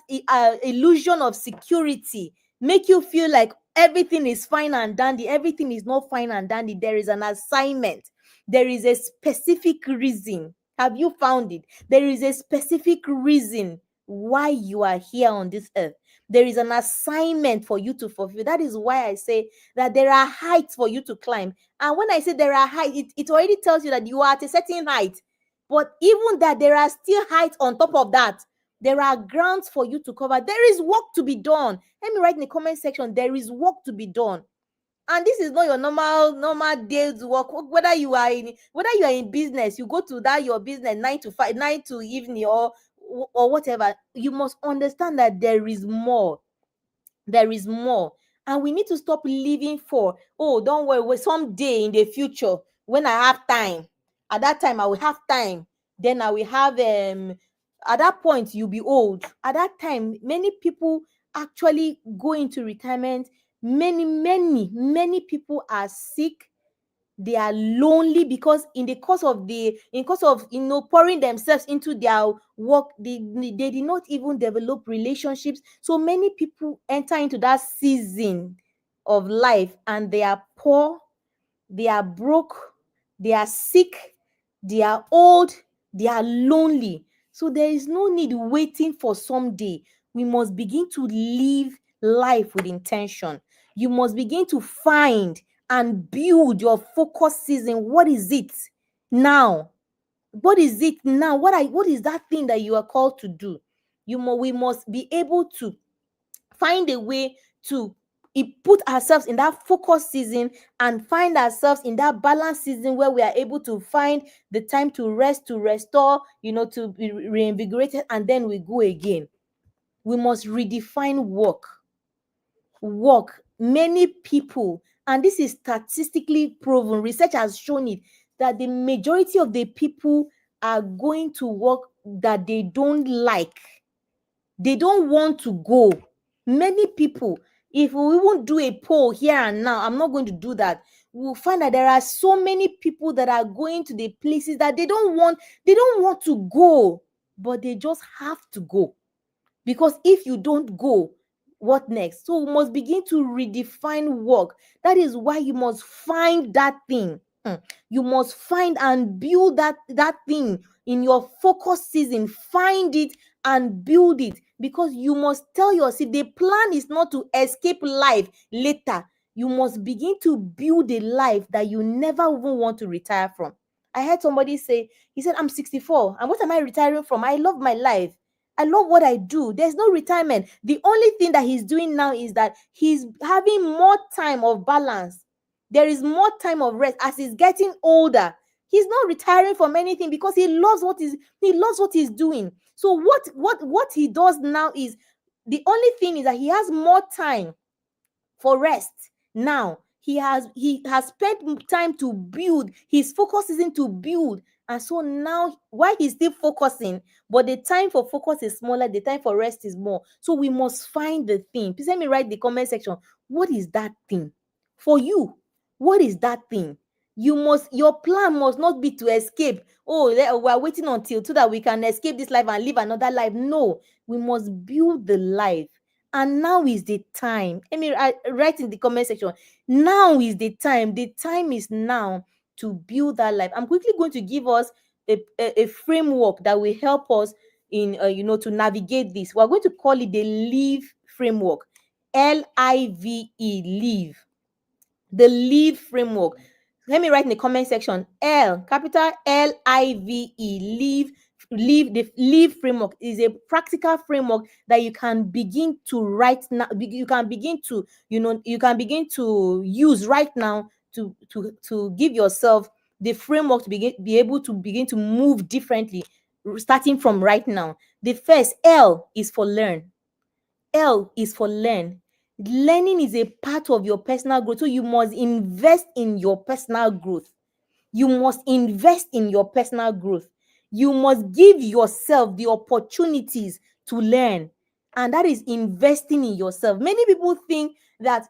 illusion of security, make you feel like everything is fine and dandy. Everything is not fine and dandy. There is an assignment. There is a specific reason. Have you found it? There is a specific reason why you are here on this earth. There is an assignment for you to fulfill. That is why I say that there are heights for you to climb. And when I say there are heights, it already tells you that you are at a certain height. But even that, there are still heights on top of that. There are grounds for you to cover. There is work to be done. Let me write in the comment section, there is work to be done. And this is not your normal day's work. Whether you are in business, you go to that your business 9 to 5, 9 to evening, or whatever. You must understand that there is more. There is more. And we need to stop living for, oh, don't worry, someday in the future, when I have time, at that time I will have time, then I will have at that point you'll be old. At that time, many people actually go into retirement. Many people are sick. They are lonely, because in the course of pouring themselves into their work, they did not even develop relationships. So many people enter into that season of life, and they are poor, they are broke, they are sick, they are old, they are lonely. So there is no need waiting for someday. We must begin to live life with intention. You must begin to find and build your focus season. What is it now? What is it now? What is that thing that you are called to do? We must be able to find a way to put ourselves in that focus season, and find ourselves in that balance season where we are able to find the time to rest, to restore, to be reinvigorated, and then we go again. We must redefine work. Many people, and this is statistically proven, research has shown it, that the majority of the people are going to work that they don't like. They don't want to go. Many people, if we won't do a poll here and now, I'm not going to do that, we'll find that there are so many people that are going to the places that they don't want to go, but they just have to go. Because if you don't go, what next? So we must begin to redefine work. That is why you must find that thing. You must find and build that thing in your focus season. Find it and build it, because you must tell yourself the plan is not to escape life later. You must begin to build a life that you never even want to retire from. I heard somebody say, he said, I'm 64, and what am I retiring from? I love my life. I love what I do. There's no retirement. The only thing that he's doing now is that he's having more time of balance. There is more time of rest as he's getting older. He's not retiring from anything, because he loves what he's doing. So what he does now is, the only thing is that he has more time for rest. Now he has spent time to build. His focus isn't to build. And so now, why he's still focusing, but the time for focus is smaller, the time for rest is more. So we must find the thing. Please let me write in the comment section, what is that thing for you? What is that thing? Your plan must not be to escape. Oh, we're waiting until so that we can escape this life and live another life. No, we must build the life. And now is the time. Let me write in the comment section. Now is the time. The time is now to build that life. I'm quickly going to give us a framework that will help us in to navigate this. We're going to call it the live framework. Live, live. The live framework. Let me write in the comment section. Capital Live, live. The live framework is a practical framework that you can begin to write now. You can begin to use right now to give yourself the framework to be able to begin to move differently, starting from right now. The first L is for learn. L is for learn. Learning is a part of your personal growth. So you must invest in your personal growth. You must invest in your personal growth. You must give yourself the opportunities to learn. And that is investing in yourself. Many people think that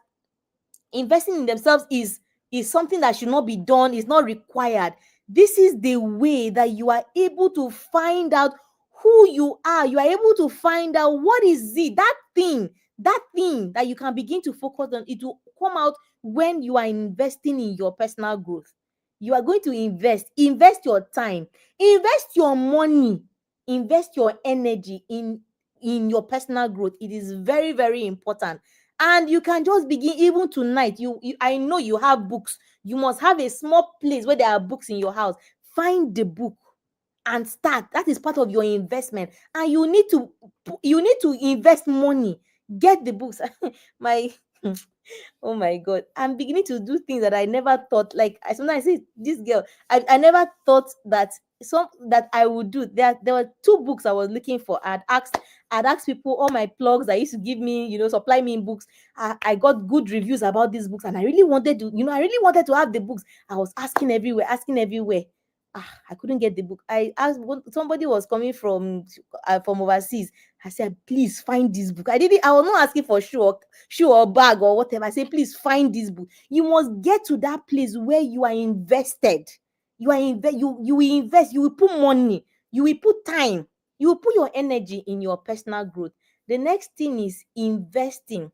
investing in themselves is something that should not be done, is not required. This is the way that you are able to find out who you are. You are able to find out what is it, that thing that you can begin to focus on. It will come out when you are investing in your personal growth. You are going to invest your time, invest your money, invest your energy in your personal growth. It is very, very important. And you can just begin even tonight. I know you have books. You must have a small place where there are books in your house. Find the book and start. That is part of your investment. And you need to invest money. Get the books. My Oh my God. I'm beginning to do things that I never thought. Like sometimes I say, this girl, I never thought that I would do. There were two books I was looking for. I'd asked people, all my plugs that used to give me, supply me in books. I got good reviews about these books, and I really wanted to have the books. I was asking everywhere, I couldn't get the book. I asked somebody was coming from overseas. I said, please find this book. I was not asking for shoe or bag or whatever. I said, please find this book. You must get to that place where you are invested. You will invest, you will put money, you will put time, you will put your energy in your personal growth. The next thing is investing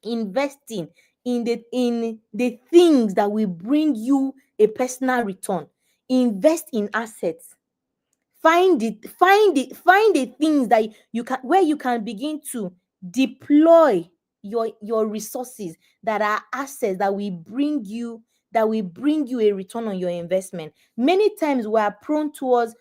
in the things that will bring you a personal return. Invest in assets. Find the things that you can begin to deploy your resources, that are assets that will bring you a return on your investment. Many times we are prone towards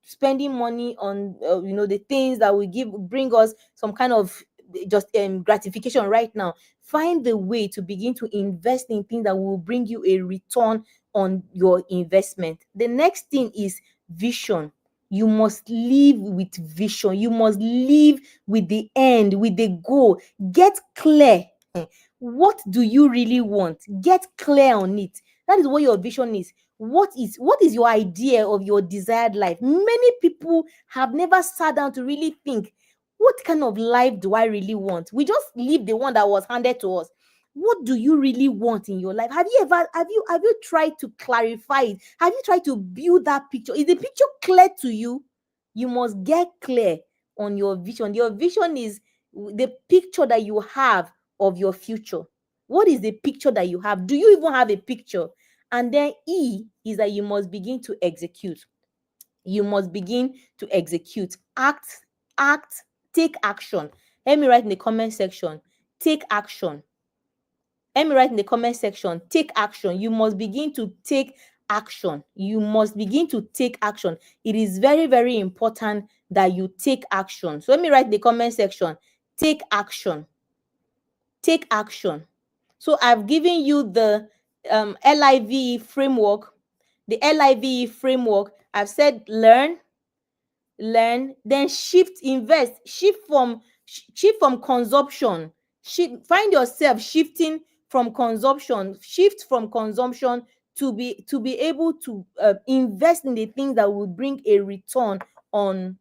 spending money on the things that will bring us some kind of just gratification right now. Find the way to begin to invest in things that will bring you a return on your investment. The next thing is vision. You must live with vision. You must live with the end, with the goal. Get clear. What do you really want? Get clear on it. That is what your vision is. What is your idea of your desired life? Many people have never sat down to really think, what kind of life do I really want? We just live the one that was handed to us. What do you really want in your life? Have you tried to clarify it? Have you tried to build that picture? Is the picture clear to you? You must get clear on your vision. Your vision is the picture that you have of your future. What is the picture that you have? Do you even have a picture? And then E is that you must begin to execute. You must begin to execute. Act, take action. Let me write in the comment section. Take action. Let me write in the comment section. Take action. You must begin to take action. You must begin to take action. It is very, very important that you take action. So let me write in the comment section. Take action. Take action. So I've given you the LIVE framework. The LIVE framework. I've said learn, then shift, invest, shift from consumption. Find yourself shifting from consumption, to be able to invest in the things that will bring a return on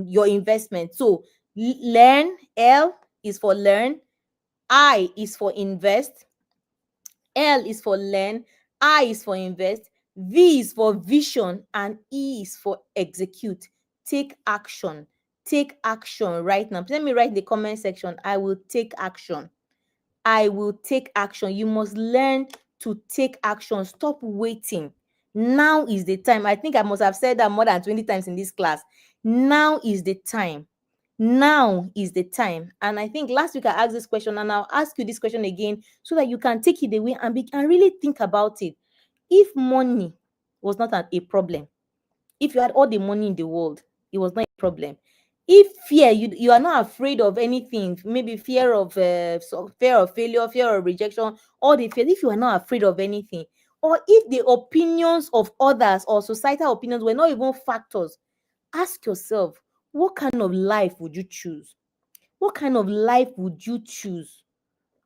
your investment. So learn. L is for learn, I is for invest, L is for learn, I is for invest, V is for vision, and E is for execute. Take action. take action right now. Let me write in the comment section, I will take action. I will take action. You must learn to take action. Stop waiting. Now is the time. I think I must have said that more than 20 times in this class. Now is the time. Now is the time. And I think last week I asked this question, and I'll ask you this question again so that you can take it away and really think about it. If money was not a problem, if you had all the money in the world, it was not a problem. If fear, you are not afraid of anything, maybe fear of fear of failure, fear of rejection, all the fears. If you are not afraid of anything, or if the opinions of others or societal opinions were not even factors, ask yourself, what kind of life would you choose? What kind of life would you choose?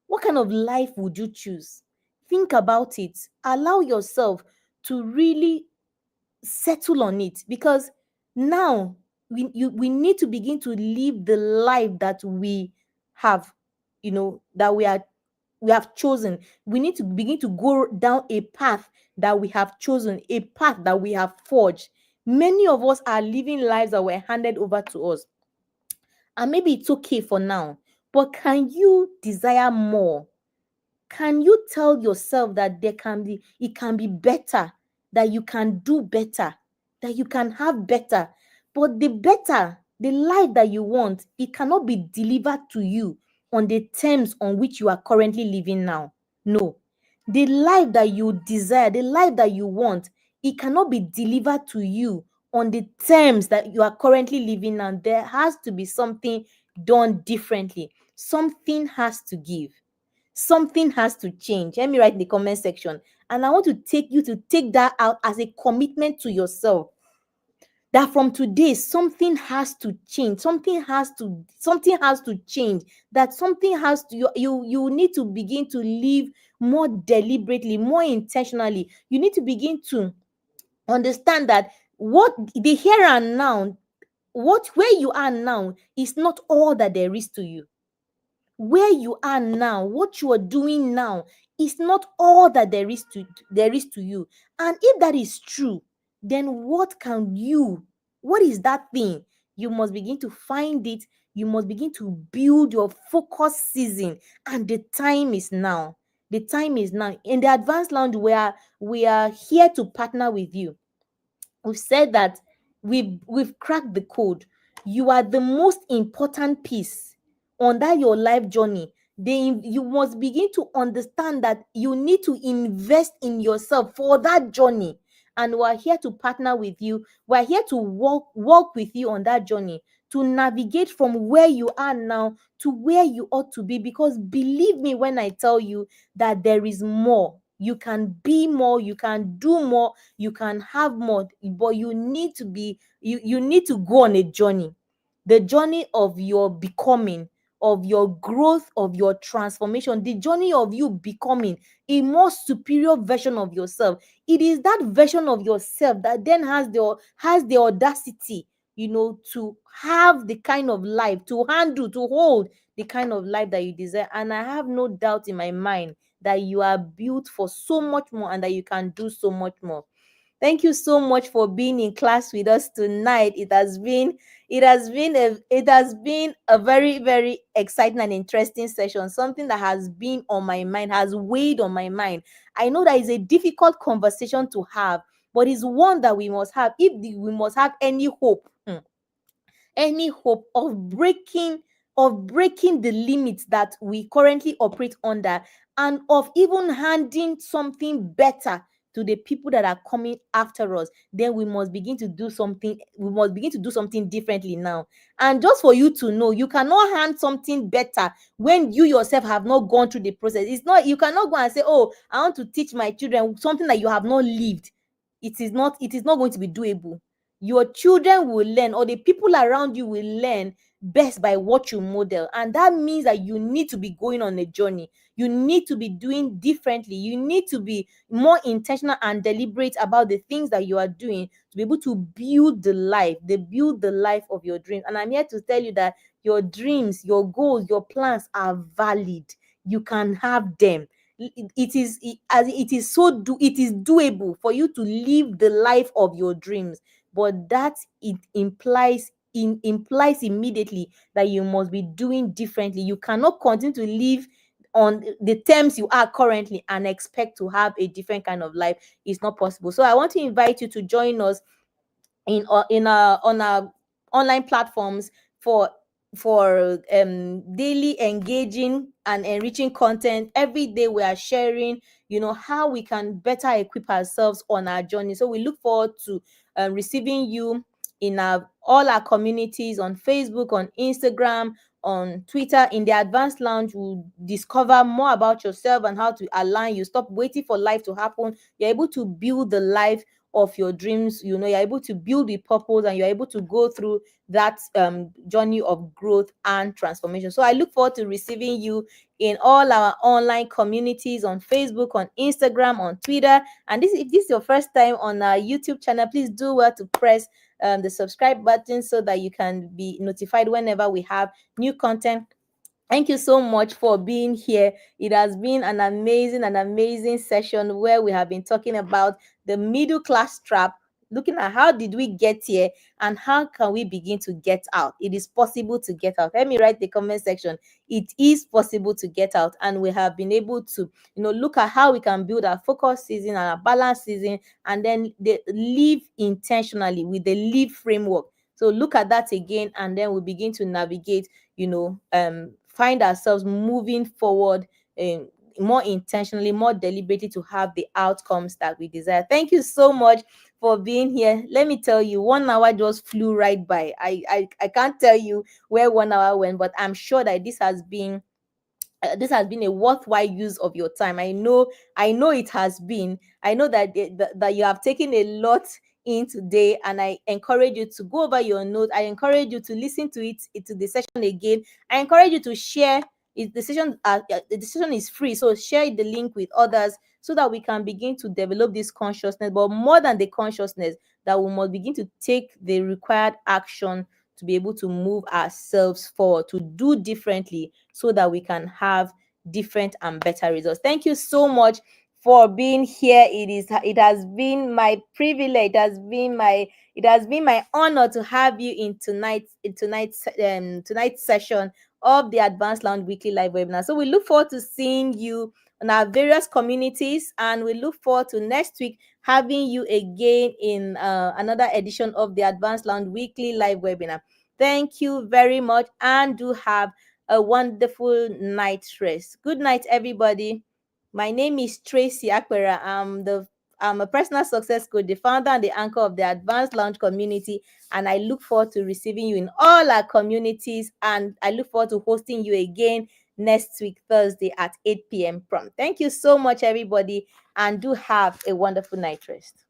What kind of life would you choose? Think about it. Allow yourself to really settle on it, because now we need to begin to live the life that we have, that we have chosen. We need to begin to go down a path that we have chosen, a path that we have forged. Many of us are living lives that were handed over to us, and maybe it's okay for now, but can you desire more? Can you tell yourself that it can be better, that you can do better, that you can have better? But the better, the life that you want, it cannot be delivered to you on the terms on which you are currently living now. No. The life that you desire, the life that you want, it cannot be delivered to you on the terms that you are currently living now. There has to be something done differently. Something has to give. Something has to change. Let me write in the comment section. And I want to take you to take that out as a commitment to yourself, that from today something has to change. Something has to change. That something has to, you need to begin to live more deliberately, more intentionally. You need to begin to understand that what the here and now, where you are now is not all that there is to you. Where you are now, what you are doing now is not all that there is to you. And if that is true, then what is that thing? You must begin to find it. You must begin to build your focus season, and the time is now. The time is now. In the advanced lounge, we are here to partner with you. We've said that we've cracked the code. You are the most important piece on that your life journey. You must begin to understand that you need to invest in yourself for that journey. And we're here to partner with you. We're here to walk with you on that journey, to navigate from where you are now to where you ought to be. Because believe me when I tell you that there is more. You can be more, you can do more, you can have more, but you need to go on a journey. The journey of your becoming, of your growth, of your transformation, the journey of you becoming a more superior version of yourself. It is that version of yourself that then has the audacity, to have the kind of life, to handle, to hold the kind of life that you desire. And I have no doubt in my mind that you are built for so much more and that you can do so much more. Thank you so much for being in class with us tonight. It has been a very, very exciting and interesting session. Something that has been on my mind, has weighed on my mind. I know that is a difficult conversation to have, but it's one that we must have if we must have any hope. Any hope of breaking the limits that we currently operate under, and of even handing something better to the people that are coming after us. Then we must begin to do something differently now. And just for you to know, you cannot hand something better when you yourself have not gone through the process. You cannot go and say, oh, I want to teach my children something that you have not lived. It is not going to be doable. Your children will learn, or the people around you will learn best by what you model. And that means that you need to be going on a journey. You need to be doing differently. You need to be more intentional and deliberate about the things that you are doing to be able to build the life of your dreams. And I'm here to tell you that your dreams, your goals, your plans are valid. You can have them. It is doable for you to live the life of your dreams, but that it implies implies immediately that you must be doing differently. You cannot continue to live on the terms you are currently and expect to have a different kind of life. It's not possible. So I want to invite you to join us in our on our online platforms for daily engaging and enriching content. Every day we are sharing, how we can better equip ourselves on our journey. So we look forward to receiving you in all our communities on Facebook, on Instagram, on Twitter. In the Advanced Lounge, we'll discover more about yourself and how to align. You stop waiting for life to happen. You're able to build the life of your dreams. You're able to build with purpose, and you're able to go through that journey of growth and transformation. So I look forward to receiving you in all our online communities on Facebook, on Instagram, on Twitter. And if this is your first time on our YouTube channel, please do well to press the subscribe button so that you can be notified whenever we have new content. Thank you so much for being here. It has been an amazing session where we have been talking about the middle class trap, looking at how did we get here and how can we begin to get out. It is possible to get out. Let me write the comment section. It is possible to get out, and we have been able to, look at how we can build our focus season and our balance season, and then live intentionally with the live framework. So look at that again, and then we begin to navigate, find ourselves moving forward more intentionally, more deliberately, to have the outcomes that we desire. Thank you so much for being here. Let me tell you, 1 hour just flew right by. I can't tell you where 1 hour went, but I'm sure that this has been a worthwhile use of your time. I know it has been. I know that that you have taken a lot in today, and I encourage you to go over your notes. I encourage you to listen to to the session again. I encourage you to share it. The session is free, so share the link with others so that we can begin to develop this consciousness. But more than the consciousness, that we must begin to take the required action to be able to move ourselves forward, to do differently, so that we can have different and better results. Thank you so much for being here. It has been my privilege. It has been my honor to have you in tonight's session of the Advanced Lounge Weekly Live Webinar. So we look forward to seeing you in our various communities, and we look forward to next week having you again in another edition of the Advanced Lounge Weekly Live Webinar. Thank you very much, and do have a wonderful night's rest. Good night, everybody. My name is Tracy Akpera. I'm a personal success coach, the founder and the anchor of the Advanced Lounge community, and I look forward to receiving you in all our communities, and I look forward to hosting you again next week, Thursday at 8 p.m. prompt. Thank you so much, everybody, and do have a wonderful night rest.